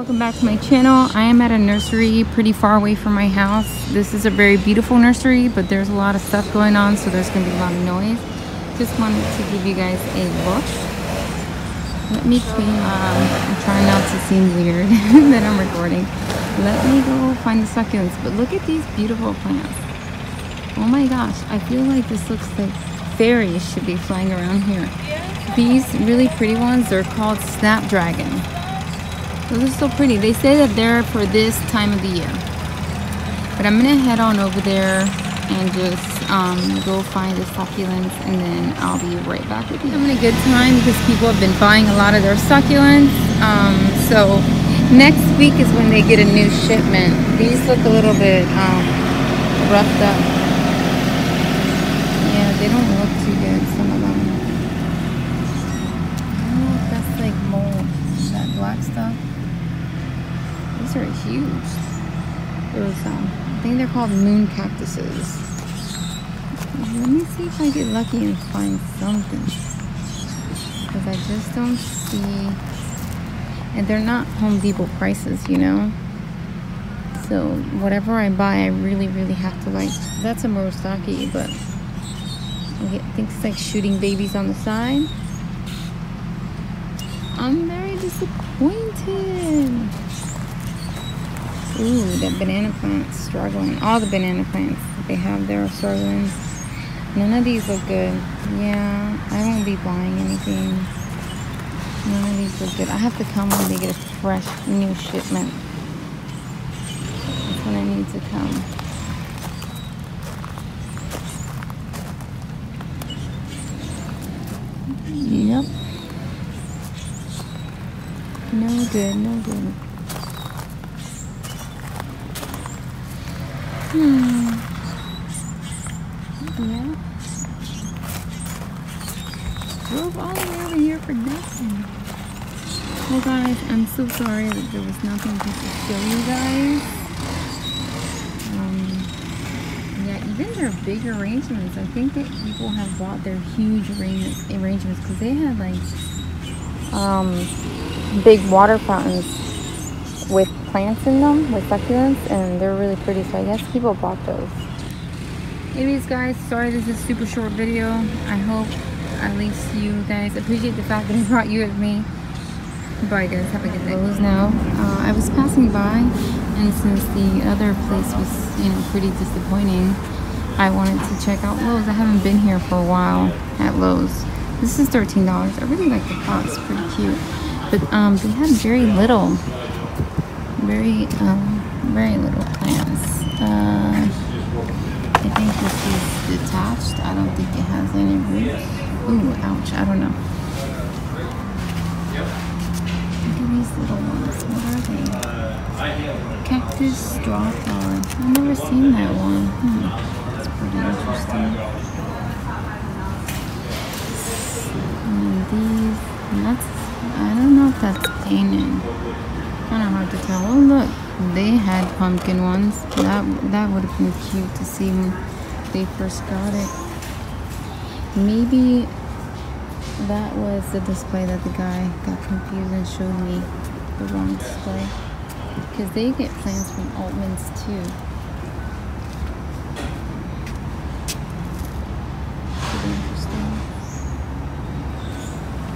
welcome back to my channel. I am at a nursery pretty far away from my house. This is a very beautiful nursery, but there's a lot of stuff going on, so there's going to be a lot of noise. Just wanted to give you guys a look. Let me clean. I'm trying not to seem weird that I'm recording. Let me go find the succulents. But look at these beautiful plants. Oh my gosh, I feel like this looks like fairies should be flying around here. These really pretty ones, they're called snapdragon. Those are so pretty. They say that they're for this time of the year. But I'm gonna head on over there and just go find the succulents, and then I'll be right back with you. I'm having a good time because people have been buying a lot of their succulents. So next week is when they get a new shipment. These look a little bit roughed up. Yeah, they don't look too good, some of them. I don't know if that's like mold, that black stuff. These are huge. Those, I think they're called moon cactuses. Let me see if I get lucky and find something. Because I just don't see... And they're not Home Depot prices, you know? So whatever I buy, I really, really have to like... That's a Murasaki, but... I think it's like shooting babies on the side. I'm very disappointed. Ooh, that banana plant's struggling. All the banana plants they have there are struggling. None of these look good. Yeah, I won't be buying anything. None of these look good. I have to come when they get a fresh new shipment. That's when I need to come. Yep. No good, no good. Yeah. Drove all the way over here for nothing. Well guys, I'm so sorry that there was nothing to show you guys. Yeah, even their big arrangements, I think that people have bought their huge arrangements because they had like big water fountains with plants in them, with succulents, and they're really pretty, so I guess people bought those. Anyways guys, sorry this is a super short video. I hope at least you guys appreciate the fact that I brought you with me. Bye guys, have a good day. Now, I was passing by, and since the other place was, you know, pretty disappointing, I wanted to check out Lowe's. I haven't been here for a while at Lowe's. This is $13. I really like the pot, it's pretty cute. But they have very little plants. I think this is detached. I don't think it has any roots. Ooh, ouch, I don't know. Look at these little ones. What are they? Cactus straw flower. I've never seen that one. That's pretty interesting. And these nuts, I don't know if that's painted. Kind of hard to tell. Oh look, they had pumpkin ones. That would have been cute to see when they first got it. Maybe that was the display that the guy got confused and showed me the wrong display. Because they get plants from Altman's too. Pretty interesting.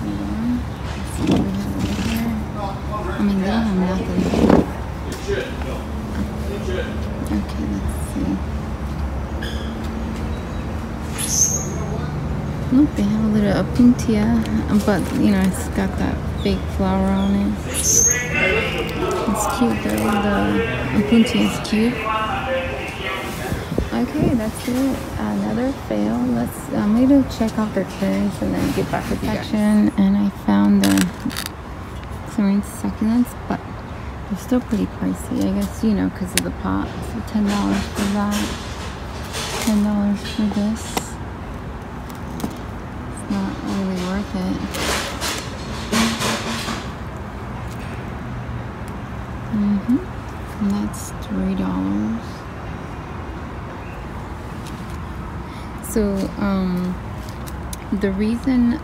Hold on. Let's see what we have over here. I mean, they have nothing. Okay, let's see. Look, they have a little opuntia, but you know, it's got that big flower on it. It's cute though, the opuntia is cute. Okay, that's it. Another fail. I'm going to check out their clearance and then get back with you guys. And I found the clearance succulents, but they're still pretty pricey, I guess, you know, because of the pot. So $10 for that. $10 for this. It's not really worth it. And that's $3. So, the reason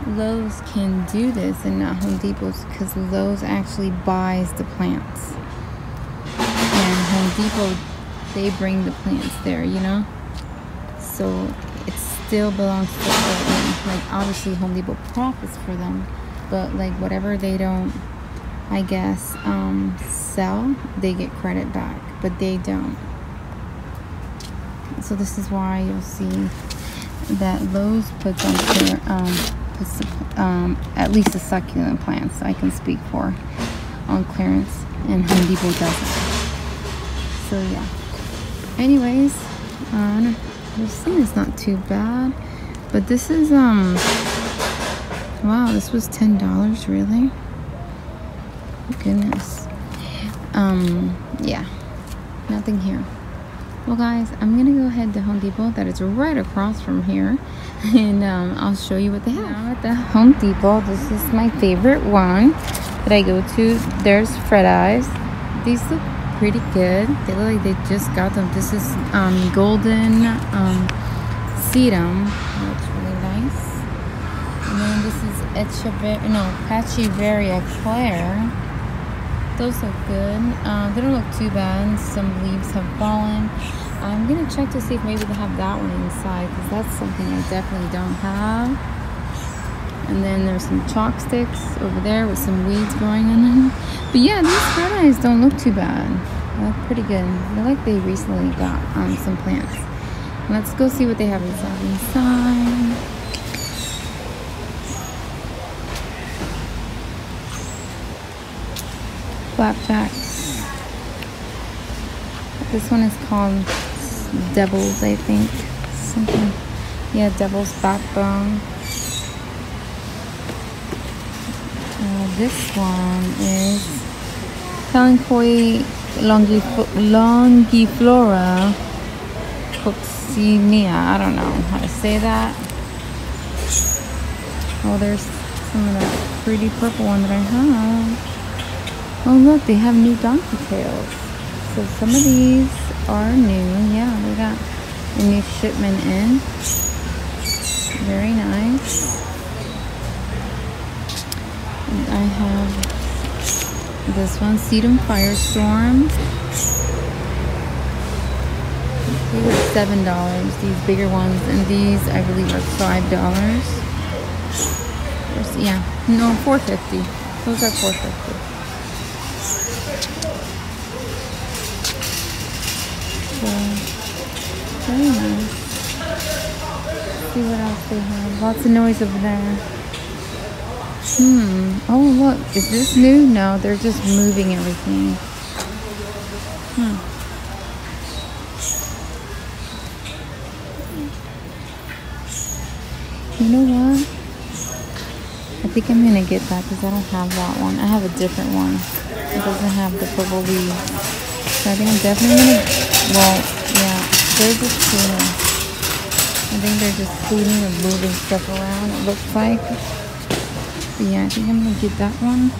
Lowe's can do this and not Home Depot's, because Lowe's actually buys the plants. And Home Depot, they bring the plants there, you know? So it still belongs to them. Like, obviously Home Depot profits for them, but like whatever they don't, I guess, sell, they get credit back, but they don't. So this is why you'll see that Lowe's puts on their, at least the succulent plants I can speak for, on clearance, and Home Depot doesn't. So yeah. Anyways, this thing is not too bad, but this is wow, this was $10, really? Goodness. Yeah, nothing here. Well guys, I'm gonna go ahead to Home Depot, that is right across from here, and I'll show you what they have. Now at the Home Depot, this is my favorite one that I go to. There's Fred Eyes. These look pretty good. They look like they just got them. This is golden sedum. Looks really nice. And then this is Pachiveria Claire. Those look good. They don't look too bad. Some leaves have fallen. I'm gonna check to see if maybe they have that one inside, because that's something I definitely don't have. And then there's some chalk sticks over there with some weeds growing in them. But yeah, these Red Eyes don't look too bad. They look pretty good. They look like they recently got some plants. Let's go see what they have inside. Flapjacks. This one is called Devil's, I think. Something. Yeah, Devil's Backbone. This one is Kalanchoe longiflora coccinea. I don't know how to say that. Oh, there's some of that pretty purple one that I have. Oh look, they have new donkey tails. So some of these are new. Yeah, they got a new shipment in. Very nice. And I have this one, Sedum Firestorm. These are $7, these bigger ones, and these I believe are $5. Yeah, no, $4.50. Those are $4.50. So, very nice. Let's see what else they have. Lots of noise over there. Oh look, is this new? No, they're just moving everything. You know what? I think I'm gonna get that because I don't have that one. I have a different one. It doesn't have the purple leaves. So I think I'm definitely gonna, well, yeah, they're just cleaning. I think they're just cleaning and moving stuff around, it looks like. But yeah, I think I'm gonna get that one.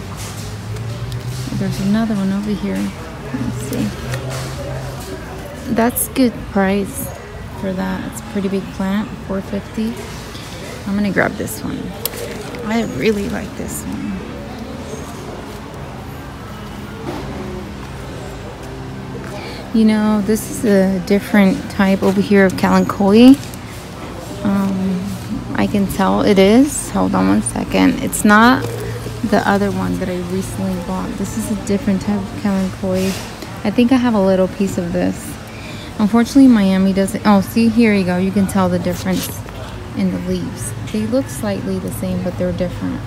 There's another one over here. Let's see. That's good price for that. It's a pretty big plant, $4.50. I'm gonna grab this one. I really like this one. You know, this is a different type over here of Kalanchoe. I can tell it is. Hold on one second. It's not the other one that I recently bought. This is a different type of Kalanchoe. I think I have a little piece of this. Unfortunately, Miami doesn't. Oh, see, here you go. You can tell the difference in the leaves. They look slightly the same, but they're different.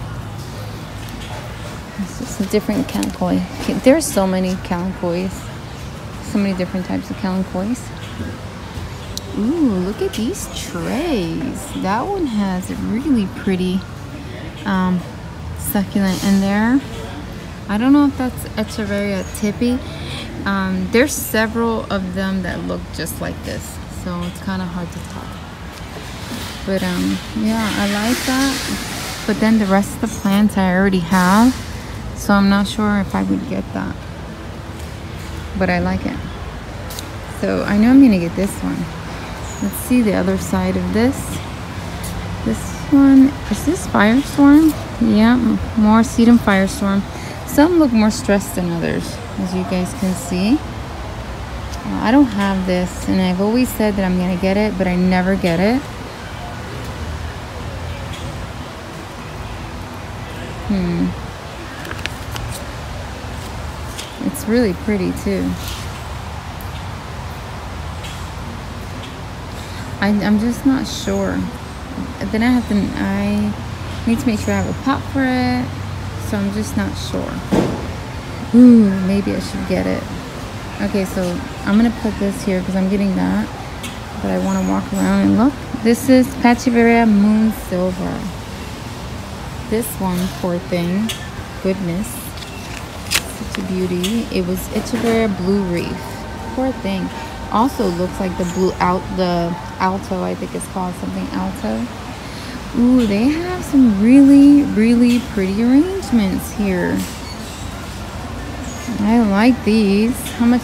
It's just a different Kalanchoe. There's so many Kalanchoes. So many different types of Kalanchoes. Ooh, look at these trays. That one has a really pretty succulent in there. I don't know if that's Echeveria tippy. There's several of them that look just like this, so it's kind of hard to tell. But yeah, I like that. But then the rest of the plants I already have, so I'm not sure if I would get that. But I like it. So I know I'm gonna get this one. Let's see the other side of this. This one, is this Firestorm? Yeah, more sedum Firestorm. Some look more stressed than others, as you guys can see. I don't have this, and I've always said that I'm gonna get it, but I never get it. It's really pretty too. I'm just not sure. Then I need to make sure I have a pot for it, so I'm just not sure. Ooh, maybe I should get it. Okay, so I'm gonna put this here because I'm getting that, but I want to walk around and look. This is Pachiveria Moon Silver. This one, poor thing, goodness, such a beauty. It was Echeverria Blue Reef. Poor thing. Also looks like the alto, I think it's called something alto. Ooh, they have some really, really pretty arrangements here. I like these. How much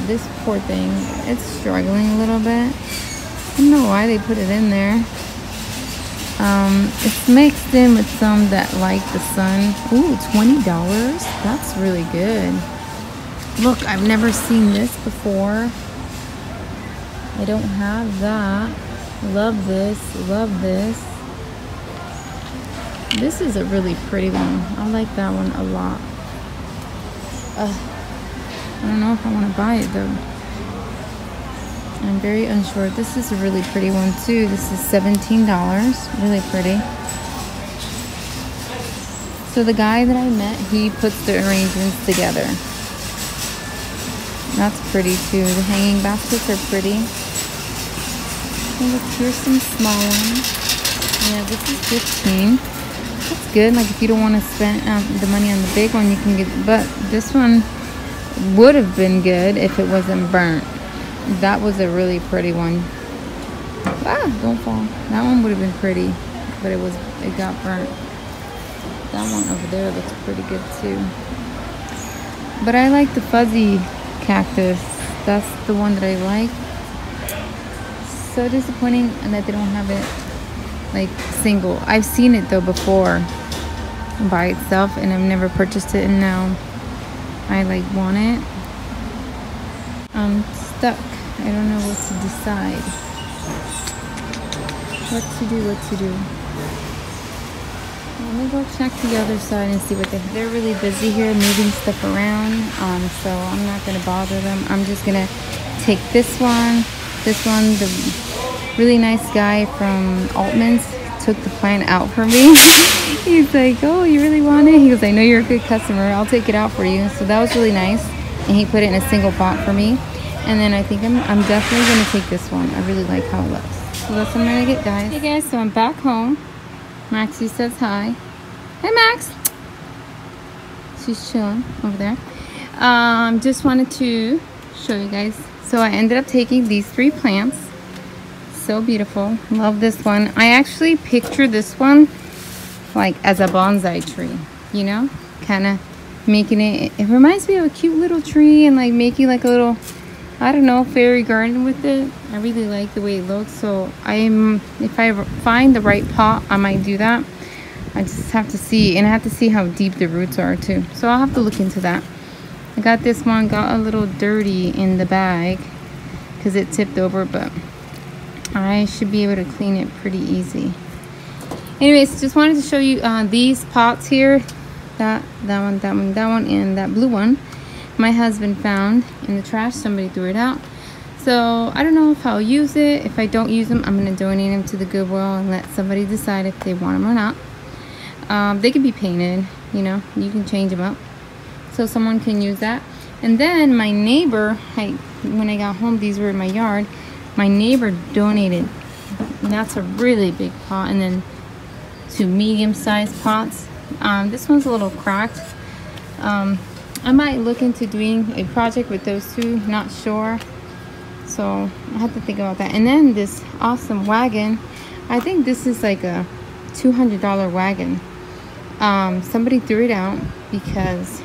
this poor thing, it's struggling a little bit. I don't know why they put it in there. It's mixed in with some that like the sun. Ooh, $20. That's really good. Look, I've never seen this before. I don't have that. Love this. Love this. This is a really pretty one. I like that one a lot. I don't know if I want to buy it though. I'm very unsure. This is a really pretty one too. This is $17. Really pretty. So the guy that I met, he puts the arrangements together. That's pretty too. The hanging baskets are pretty. And look, here's some small ones. Yeah, this is 15. That's good. Like if you don't want to spend the money on the big one, you can get. But this one would have been good if it wasn't burnt. That was a really pretty one. Ah, don't fall. That one would have been pretty, but it got burnt. That one over there looks pretty good too. But I like the fuzzy cactus. That's the one that I like. So disappointing that they don't have it like single. I've seen it though before by itself, and I've never purchased it, and now I like want it. I'm stuck. I don't know what to decide. What to do. Let me go check the other side and see what they're really busy here moving stuff around. So I'm not gonna bother them. I'm just gonna take this one. The really nice guy from Altman's took the plant out for me. He's like, oh, you really want it? He goes, I know you're a good customer. I'll take it out for you. So that was really nice. And he put it in a single pot for me. And then I think I'm definitely going to take this one. I really like how it looks. So that's what I'm going to get, guys. Hey, guys. So I'm back home. Maxie says hi. Hey, Max. She's chilling over there. Just wanted to show you guys. So I ended up taking these 3 plants. So beautiful. Love this one. I actually picture this one like as a bonsai tree, you know, kind of making it reminds me of a cute little tree, and like making like a little, I don't know, fairy garden with it. I really like the way it looks. So if I find the right pot, I might do that. I just have to see, and I have to see how deep the roots are too. So I'll have to look into that. I got this one, got a little dirty in the bag because it tipped over, but I should be able to clean it pretty easy. Anyways, just wanted to show you these pots here. That one, and that blue one. My husband found in the trash. Somebody threw it out. So I don't know if I'll use it. If I don't use them, I'm going to donate them to the Goodwill and let somebody decide if they want them or not. They can be painted, you know. You can change them up. So someone can use that. And then my neighbor, when I got home, these were in my yard. My neighbor donated, and that's a really big pot, and then 2 medium-sized pots. This one's a little cracked. I might look into doing a project with those 2, not sure. So I have to think about that. And then this awesome wagon. I think this is like a $200 wagon. Somebody threw it out because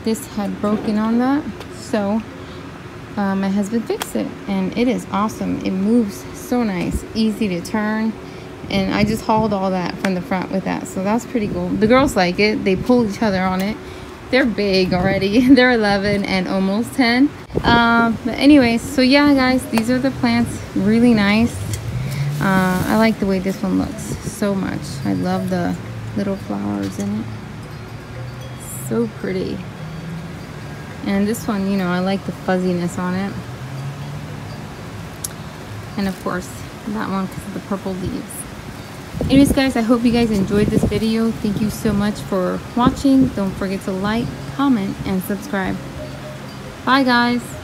this had broken on that. So my husband fixed it, and it is awesome. It moves so nice, easy to turn, And I just hauled all that from the front with that, so that's pretty cool. The girls like it. They pull each other on it. They're big already. They're 11 and almost 10. But anyways, so yeah guys, these are the plants. Really nice. I like the way this one looks so much. I love the little flowers in it. So pretty. And this one, you know, I like the fuzziness on it. And of course that one because of the purple leaves. Anyways guys, I hope you guys enjoyed this video. Thank you so much for watching. Don't forget to like, comment, and subscribe. Bye guys.